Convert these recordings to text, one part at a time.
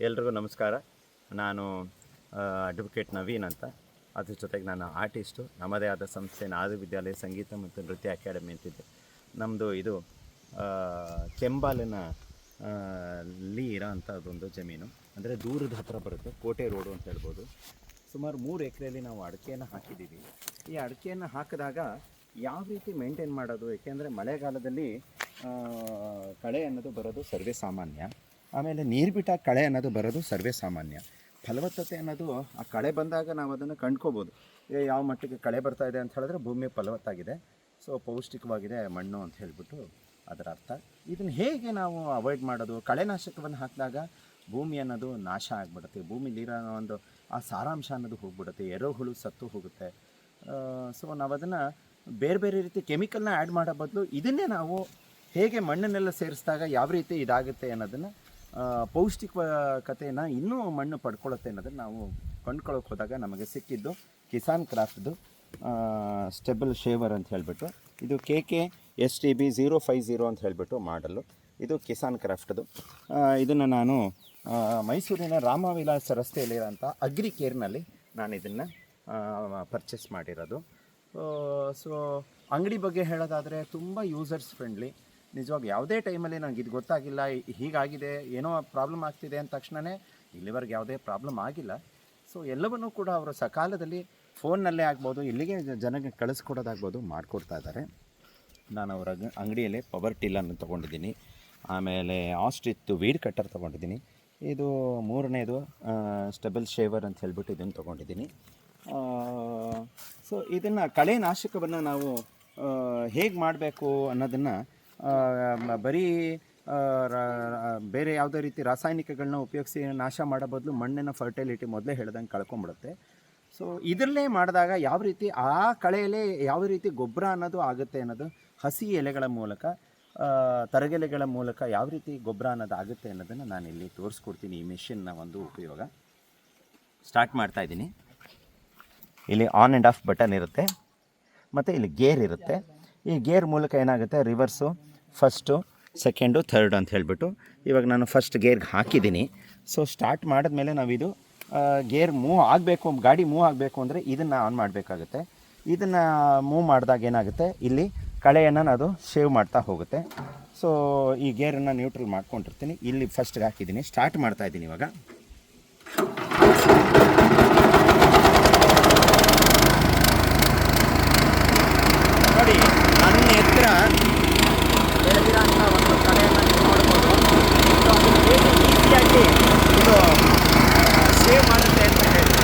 ಎಲ್ರಿಗೂ ನಮಸ್ಕಾರ. ನಾನು ಅಡ್ವೊಕೇಟ್ ನವೀನ್ ಅಂತ. ಅದ್ರ ಜೊತೆಗೆ ನಾನು ಆರ್ಟಿಸ್ಟು. ನಮ್ಮದೇ ಆದ ಸಂಸ್ಥೆ ನಾದು ವಿದ್ಯಾಲಯ ಸಂಗೀತ ಮತ್ತು ನೃತ್ಯ ಅಕಾಡೆಮಿ ಅಂತಿದೆ. ನಮ್ಮದು ಇದು ಕೆಂಬಾಲಿನ ಲಿ ಇರೋ ಅಂಥದ್ದೊಂದು ಜಮೀನು. ಅಂದರೆ ದೂರದ ಹತ್ತಿರ ಬರುತ್ತೆ, ಕೋಟೆ ರೋಡು ಅಂತ ಹೇಳ್ಬೋದು. ಸುಮಾರು 3 ಎಕರೆಯಲ್ಲಿ ನಾವು ಅಡಿಕೆಯನ್ನು ಹಾಕಿದ್ದೀವಿ. ಈ ಅಡಿಕೆಯನ್ನು ಹಾಕಿದಾಗ ಯಾವ ರೀತಿ ಮೇಂಟೈನ್ ಮಾಡೋದು, ಏಕೆಂದರೆ ಮಳೆಗಾಲದಲ್ಲಿ ಕಳೆ ಅನ್ನೋದು ಬರೋದು ಸರ್ವೇ ಸಾಮಾನ್ಯ. ಆಮೇಲೆ ನೀರು ಬಿಟ್ಟಾಗ ಕಳೆ ಅನ್ನೋದು ಬರೋದು ಸರ್ವೇ ಸಾಮಾನ್ಯ. ಫಲವತ್ತತೆ ಅನ್ನೋದು ಆ ಕಳೆ ಬಂದಾಗ ನಾವು ಅದನ್ನು ಕಂಡ್ಕೋಬೋದು. ಯಾವ ಮಟ್ಟಿಗೆ ಕಳೆ ಬರ್ತಾ ಇದೆ ಅಂತ ಹೇಳಿದ್ರೆ ಭೂಮಿ ಫಲವತ್ತಾಗಿದೆ, ಸೊ ಪೌಷ್ಟಿಕವಾಗಿದೆ ಮಣ್ಣು ಅಂತ ಹೇಳಿಬಿಟ್ಟು ಅದರ ಅರ್ಥ. ಇದನ್ನು ಹೇಗೆ ನಾವು ಅವಾಯ್ಡ್ ಮಾಡೋದು? ಕಳೆನಾಶಕವನ್ನು ಹಾಕಿದಾಗ ಭೂಮಿ ಅನ್ನೋದು ನಾಶ ಆಗಿಬಿಡುತ್ತೆ. ಭೂಮಿಲಿರೋ ಒಂದು ಆ ಸಾರಾಂಶ ಅನ್ನೋದು ಹೋಗ್ಬಿಡುತ್ತೆ, ಎರೆಹುಳು ಸತ್ತು ಹೋಗುತ್ತೆ. ಸೊ ನಾವು ಅದನ್ನು ಬೇರೆ ಬೇರೆ ರೀತಿ ಕೆಮಿಕಲ್ನ ಆ್ಯಡ್ ಮಾಡೋ ಬದಲು ಇದನ್ನೇ ನಾವು ಹೇಗೆ ಮಣ್ಣನ್ನೆಲ್ಲ ಸೇರಿಸಿದಾಗ ಯಾವ ರೀತಿ ಇದಾಗುತ್ತೆ ಅನ್ನೋದನ್ನು, ಪೌಷ್ಟಿಕತೆಯನ್ನು ಇನ್ನೂ ಮಣ್ಣು ಪಡ್ಕೊಳ್ಳುತ್ತೆ ಅನ್ನೋದನ್ನು ನಾವು ಕೊಂಡ್ಕೊಳ್ಳೋಕೆ ಹೋದಾಗ ನಮಗೆ ಸಿಕ್ಕಿದ್ದು ಕಿಸಾನ್ ಕ್ರಾಫ್ಟ್ದು ಸ್ಟೆಬಲ್ ಶೇವರ್ ಅಂತ ಹೇಳಿಬಿಟ್ಟು. ಇದು KK-STB 050 ಅಂತ ಹೇಳಿಬಿಟ್ಟು ಮಾಡಲು. ಇದು ಕಿಸಾನ್ ಕ್ರಾಫ್ಟ್ದು. ಇದನ್ನು ನಾನು ಮೈಸೂರಿನ ರಾಮವಿಲಾಸ ರಸ್ತೆಯಲ್ಲಿರೋಂಥ ಅಗ್ರಿ ಕೇರ್ನಲ್ಲಿ ನಾನು ಇದನ್ನು ಪರ್ಚೇಸ್ ಮಾಡಿರೋದು. ಸೊ ಅಂಗಡಿ ಬಗ್ಗೆ ಹೇಳೋದಾದರೆ ತುಂಬ ಯೂಸರ್ಸ್ ಫ್ರೆಂಡ್ಲಿ. ನಿಜವಾಗಿ ಯಾವುದೇ ಟೈಮಲ್ಲಿ ನನಗೆ ಇದು ಗೊತ್ತಾಗಿಲ್ಲ, ಹೀಗಾಗಿದೆ, ಏನೋ ಪ್ರಾಬ್ಲಮ್ ಆಗ್ತಿದೆ ಅಂದ ತಕ್ಷಣವೇ ಇಲ್ಲಿವರೆಗೆ ಯಾವುದೇ ಪ್ರಾಬ್ಲಮ್ ಆಗಿಲ್ಲ. ಸೊ ಎಲ್ಲವನ್ನೂ ಕೂಡ ಅವರು ಸಕಾಲದಲ್ಲಿ ಫೋನ್ನಲ್ಲೇ ಆಗ್ಬೋದು, ಇಲ್ಲಿಗೆ ಜನಕ್ಕೆ ಕಳಿಸ್ಕೊಡೋದಾಗ್ಬೋದು ಮಾಡಿಕೊಡ್ತಾ ಇದ್ದಾರೆ. ನಾನು ಅವರ ಅಂಗಡಿಯಲ್ಲಿ ಪವರ್ ಟಿಲ್ಲನ್ನು ತೊಗೊಂಡಿದ್ದೀನಿ. ಆಮೇಲೆ ಆಸ್ಟ್ರಿಚ್ ವೀಡ್ ಕಟ್ಟರ್ ತೊಗೊಂಡಿದ್ದೀನಿ. ಇದು 3ನೇದು ಸ್ಟೆಬಲ್ ಶೇವರ್ ಅಂತ ಹೇಳ್ಬಿಟ್ಟು ಇದನ್ನು ತೊಗೊಂಡಿದ್ದೀನಿ. ಸೊ ಇದನ್ನು ಕಳೆನಾಶಕವನ್ನು ನಾವು ಹೇಗೆ ಮಾಡಬೇಕು ಅನ್ನೋದನ್ನು ಬರೀ ಬೇರೆ ಯಾವುದೇ ರೀತಿ ರಾಸಾಯನಿಕಗಳನ್ನ ಉಪಯೋಗಿಸಿ ನಾಶ ಮಾಡೋ ಬದಲು ಮಣ್ಣಿನ ಫರ್ಟಿಲಿಟಿ ಮೊದಲೇ ಹೇಳ್ದಂಗೆ ಕಳ್ಕೊಂಬಿಡುತ್ತೆ. ಸೊ ಇದರಲ್ಲೇ ಮಾಡಿದಾಗ ಯಾವ ರೀತಿ ಆ ಕಳೆಯಲ್ಲೇ ಯಾವ ರೀತಿ ಗೊಬ್ಬರ ಅನ್ನೋದು ಆಗುತ್ತೆ ಅನ್ನೋದು, ಹಸಿ ಎಲೆಗಳ ಮೂಲಕ, ತರಗೆಲೆಗಳ ಮೂಲಕ ಯಾವ ರೀತಿ ಗೊಬ್ಬರ ಅನ್ನೋದು ಆಗುತ್ತೆ ಅನ್ನೋದನ್ನು ನಾನು ಇಲ್ಲಿ ತೋರಿಸ್ಕೊಡ್ತೀನಿ. ಈ ಮಿಷಿನ್ನ ಒಂದು ಉಪಯೋಗ ಸ್ಟಾರ್ಟ್ ಮಾಡ್ತಾಯಿದ್ದೀನಿ. ಇಲ್ಲಿ ಆನ್ ಆ್ಯಂಡ್ ಆಫ್ ಬಟನ್ ಇರುತ್ತೆ, ಮತ್ತು ಇಲ್ಲಿ ಗೇರ್ ಇರುತ್ತೆ. ಈ ಗೇರ್ ಮೂಲಕ ಏನಾಗುತ್ತೆ, ರಿವರ್ಸು, ಫಸ್ಟು, ಸೆಕೆಂಡು, ಥರ್ಡ್ ಅಂತ ಹೇಳಿಬಿಟ್ಟು ಇವಾಗ ನಾನು ಫಸ್ಟ್ ಗೇರ್ಗೆ ಹಾಕಿದ್ದೀನಿ. ಸೊ ಸ್ಟಾರ್ಟ್ ಮಾಡಿದ್ಮೇಲೆ ನಾವಿದು ಗೇರ್ ಮೂವ್ ಆಗಬೇಕು, ಗಾಡಿ ಮೂವ್ ಆಗಬೇಕು ಅಂದರೆ ಇದನ್ನು ಆನ್ ಮಾಡಬೇಕಾಗುತ್ತೆ. ಇದನ್ನು ಮೂವ್ ಮಾಡಿದಾಗ ಏನಾಗುತ್ತೆ, ಇಲ್ಲಿ ಕಳೆಯನ್ನು ಅದು ಶೇವ್ ಮಾಡ್ತಾ ಹೋಗುತ್ತೆ. ಸೊ ಈ ಗೇರನ್ನು ನ್ಯೂಟ್ರಲ್ ಮಾಡ್ಕೊಂಡಿರ್ತೀನಿ. ಇಲ್ಲಿ ಫಸ್ಟ್ಗೆ ಹಾಕಿದ್ದೀನಿ, ಸ್ಟಾರ್ಟ್ ಮಾಡ್ತಾಯಿದ್ದೀನಿ ಇವಾಗ. ನೋಡಿ, ನನ್ನ ಎತ್ತರ ಬೆಳೆದಿರೋಂಥ ಒಂದು ಕಳೆಯನ್ನು ನೀವು ನೋಡ್ಬೋದು. ಸೊ ಅದು ಹೇಗೆ ಈಸಿಯಾಗಿ ಇದು ಸೇವ್ ಮಾಡುತ್ತೆ ಅಂತ ಹೇಳ್ತೀನಿ.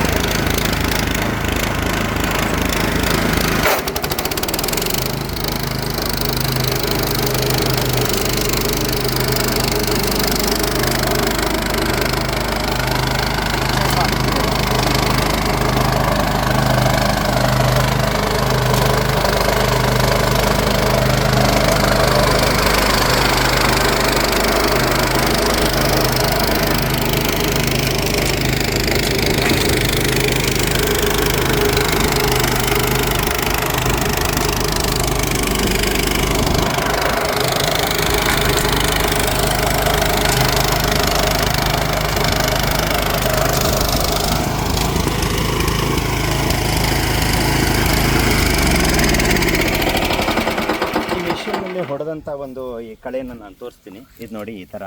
ಹೊಡೆದಂಥ ಒಂದು ಈ ಕಳೆಯನ್ನು ನಾನು ತೋರಿಸ್ತೀನಿ. ಇದು ನೋಡಿ, ಈ ಥರ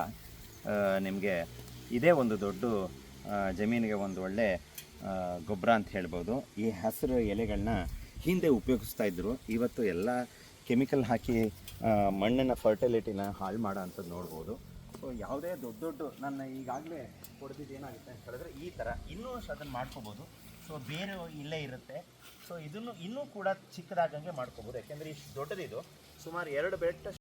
ನಿಮಗೆ ಇದೇ ಒಂದು ದೊಡ್ಡ ಜಮೀನಿಗೆ ಒಂದು ಒಳ್ಳೆ ಗೊಬ್ಬರ ಅಂತ ಹೇಳ್ಬೋದು. ಈ ಹಸಿರು ಎಲೆಗಳನ್ನ ಹಿಂದೆ ಉಪಯೋಗಿಸ್ತಾ ಇದ್ದರು. ಇವತ್ತು ಎಲ್ಲ ಕೆಮಿಕಲ್ ಹಾಕಿ ಮಣ್ಣಿನ ಫರ್ಟಿಲಿಟಿನ ಹಾಳು ಮಾಡೋ ಅಂಥದ್ದು ನೋಡ್ಬೋದು. ಸೊ ಯಾವುದೇ ದೊಡ್ಡ ನನ್ನ ಈಗಾಗಲೇ ಹೊಡೆದಿದ್ದು ಏನಾಗುತ್ತೆ ಅಂತ ಹೇಳಿದ್ರೆ ಈ ಥರ ಇನ್ನೂ ಅದನ್ನು ಮಾಡ್ಕೋಬೋದು. ಸೊ ಬೇರೆ ಇಲ್ಲೇ ಇರುತ್ತೆ. ಸೊ ಇದನ್ನು ಇನ್ನೂ ಕೂಡ ಚಿಕ್ಕದಾಗಂಗೆ ಮಾಡ್ಕೋಬೋದು, ಯಾಕೆಂದರೆ ಇಷ್ಟು ದೊಡ್ಡದಿದು, ಸುಮಾರು 2 ಬೆಟ್